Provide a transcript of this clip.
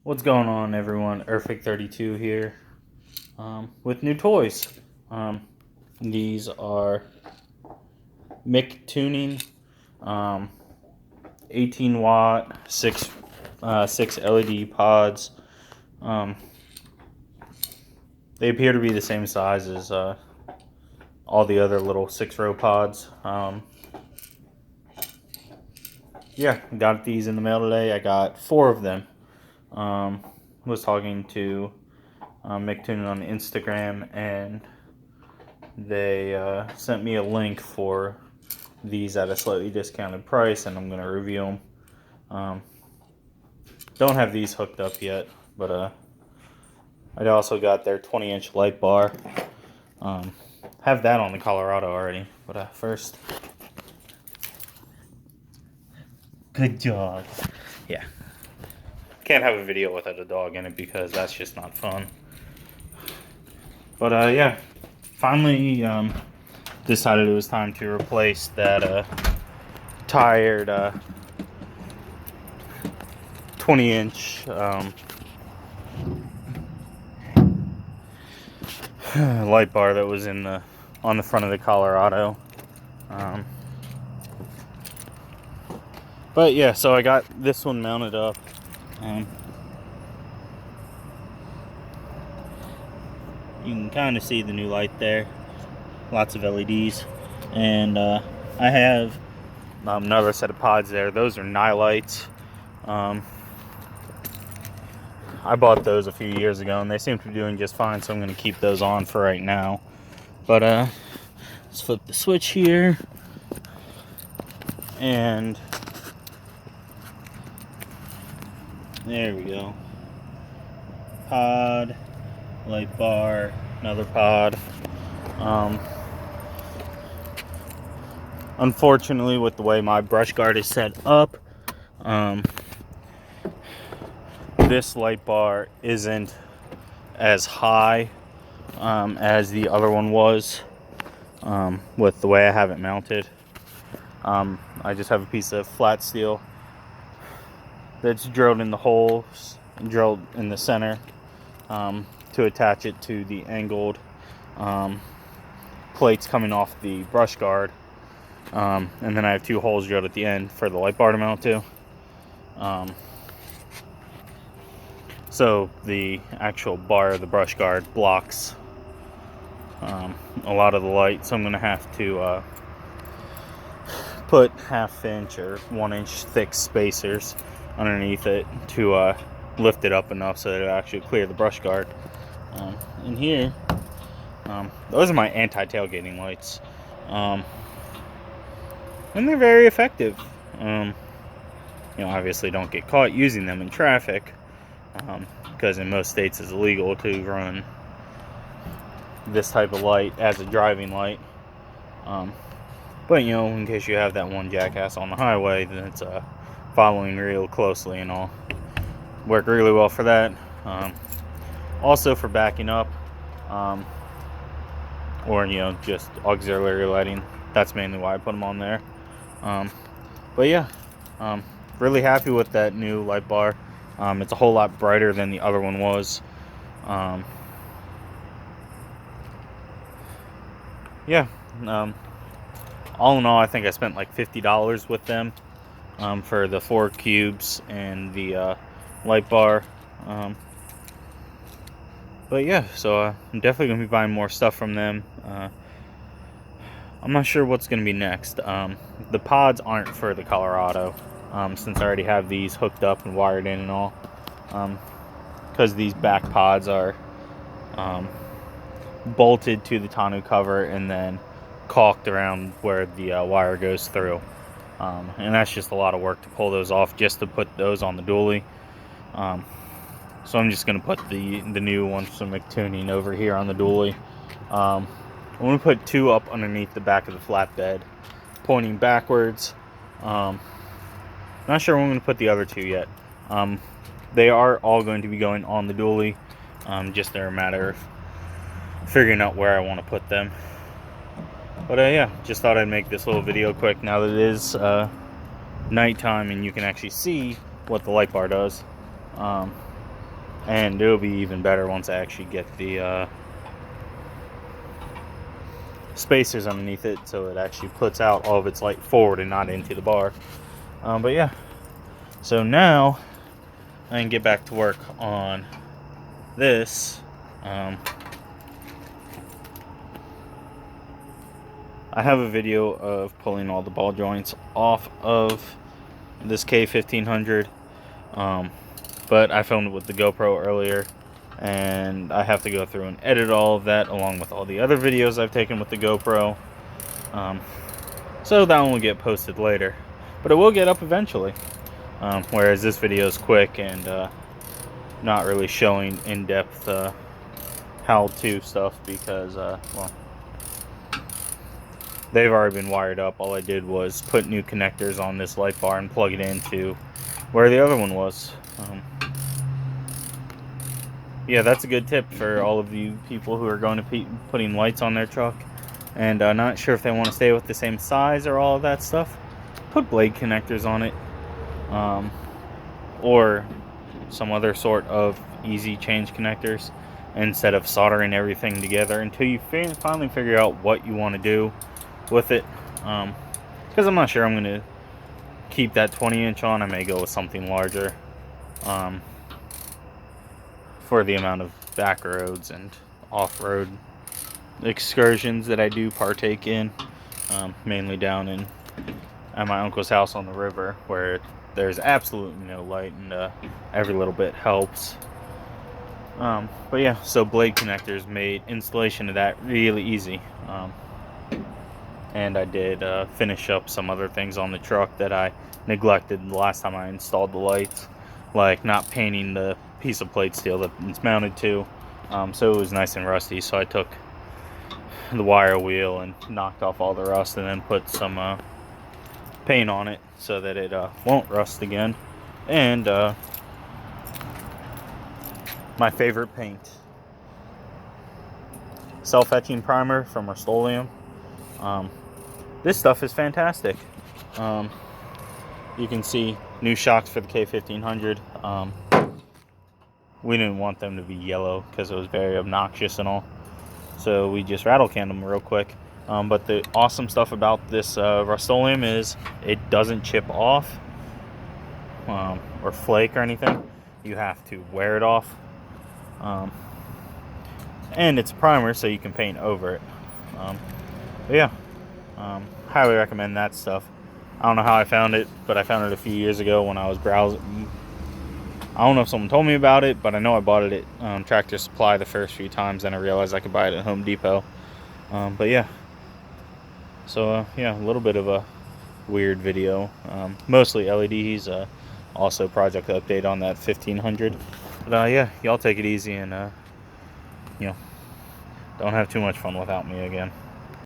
What's going on, everyone? Earthquake32 here with new toys. These are Mictuning 18 watt 6 LED pods. They appear to be the same size as all the other little 6-row pods. Yeah, got these in the mail today. I got 4 of them. Was talking to Mictuning on Instagram, and they sent me a link for these at a slightly discounted price, and I'm going to review them. Don't have these hooked up yet, but I also got their 20-inch light bar. Have that on the Colorado already, but first, good job. Yeah, can't have a video without a dog in it because that's just not fun. But yeah, finally decided it was time to replace that tired 20-inch light bar that was on the front of the Colorado. But yeah, so I got this one mounted up. You can kind of see the new light there. Lots of LEDs. And I have another set of pods there. Those are Nylights. I bought those a few years ago, and they seem to be doing just fine, so I'm going to keep those on for right now. But let's flip the switch here. And there we go. Pod, light bar, another pod. Unfortunately, with the way my brush guard is set up, this light bar isn't as high as the other one was, with the way I have it mounted. I just have a piece of flat steel that's drilled in the holes, drilled in the center, to attach it to the angled plates coming off the brush guard. And then I have 2 holes drilled at the end for the light bar to mount to. So the actual bar of the brush guard blocks a lot of the light. So I'm going to have to put 1/2 inch or 1 inch thick spacers underneath it to lift it up enough so that it'll actually clear the brush guard. In here, those are my anti-tailgating lights. And they're very effective. Obviously don't get caught using them in traffic, because in most states it's illegal to run this type of light as a driving light. But in case you have that one jackass on the highway that's following real closely and all, work really well for that. Also for backing up, or just auxiliary lighting. That's mainly why I put them on there. But yeah, really happy with that new light bar. It's a whole lot brighter than the other one was. Yeah, all in all, I think I spent like $50 with them for the 4 cubes and the light bar. But yeah, so I'm definitely going to be buying more stuff from them. I'm not sure what's going to be next. The pods aren't for the Colorado, since I already have these hooked up and wired in and all. Because these back pods are bolted to the tonneau cover and then caulked around where the wire goes through. And that's just a lot of work to pull those off just to put those on the dually. So I'm just going to put the new ones from Mictuning over here on the dually. I'm going to put 2 up underneath the back of the flatbed, pointing backwards. Not sure when I'm going to put the other 2 yet. They are all going to be going on the dually. Just a matter of figuring out where I want to put them. But yeah, just thought I'd make this little video quick now that it is nighttime and you can actually see what the light bar does. And it'll be even better once I actually get the spacers underneath it, so it actually puts out all of its light forward and not into the bar. But yeah, so now I can get back to work on this. I have a video of pulling all the ball joints off of this K1500, but I filmed it with the GoPro earlier, and I have to go through and edit all of that along with all the other videos I've taken with the GoPro. So that one will get posted later, but it will get up eventually. Whereas this video is quick and not really showing in-depth how-to stuff because, well, they've already been wired up. All I did was put new connectors on this light bar and plug it into where the other one was. Yeah, that's a good tip for all of you people who are going to be putting lights on their truck and not sure if they want to stay with the same size or all of that stuff. Put blade connectors on it, or some other sort of easy change connectors instead of soldering everything together until you finally figure out what you want to do with it. Because I'm not sure I'm going to keep that 20-inch on. I may go with something larger for the amount of back roads and off-road excursions that I do partake in, mainly down in at my uncle's house on the river where there's absolutely no light and every little bit helps. But yeah, so blade connectors made installation of that really easy. And I did finish up some other things on the truck that I neglected the last time I installed the lights, like not painting the piece of plate steel that it's mounted to. So it was nice and rusty, so I took the wire wheel and knocked off all the rust and then put some paint on it so that it won't rust again. And my favorite paint, self-etching primer from Rust-Oleum. This stuff is fantastic. You can see new shocks for the K1500. We didn't want them to be yellow because it was very obnoxious and all, so we just rattle canned them real quick. But the awesome stuff about this Rust-Oleum is it doesn't chip off or flake or anything. You have to wear it off. And it's a primer, so you can paint over it. But yeah, highly recommend that stuff. I don't know how I found it, but I found it a few years ago when I was browsing. I don't know if someone told me about it, but I know I bought it at Tractor Supply the first few times, and I realized I could buy it at Home Depot. But yeah, so yeah, a little bit of a weird video, mostly LEDs, also project update on that 1500. But yeah, y'all take it easy and you know, don't have too much fun without me again.